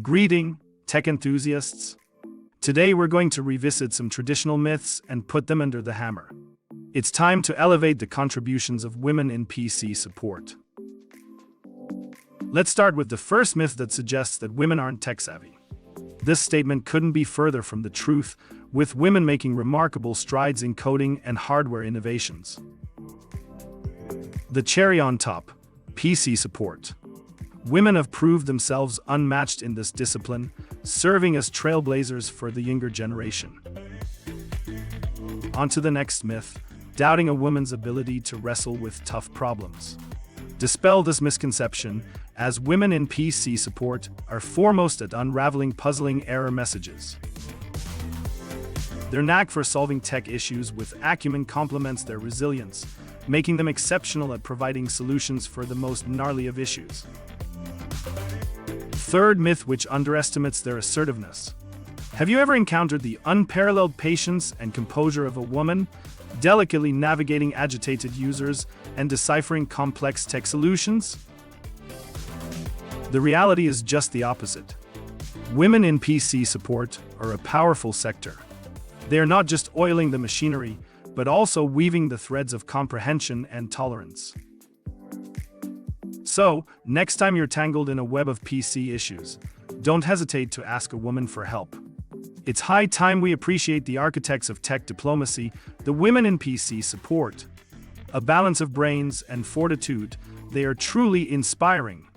Greeting, tech enthusiasts. Today we're going to revisit some traditional myths and put them under the hammer. It's time to elevate the contributions of women in PC support. Let's start with the first myth that suggests that women aren't tech-savvy. This statement couldn't be further from the truth, with women making remarkable strides in coding and hardware innovations. The cherry on top, PC support. Women have proved themselves unmatched in this discipline, serving as trailblazers for the younger generation. On to the next myth, doubting a woman's ability to wrestle with tough problems. Dispel this misconception, as women in PC support are foremost at unraveling puzzling error messages. Their knack for solving tech issues with acumen complements their resilience, making them exceptional at providing solutions for the most gnarly of issues. Third myth, which underestimates their assertiveness. Have you ever encountered the unparalleled patience and composure of a woman, delicately navigating agitated users and deciphering complex tech solutions? The reality is just the opposite. Women in PC support are a powerful sector. They are not just oiling the machinery, but also weaving the threads of comprehension and tolerance. So, next time you're tangled in a web of PC issues, don't hesitate to ask a woman for help. It's high time we appreciate the architects of tech diplomacy, the women in PC support. A balance of brains and fortitude, they are truly inspiring.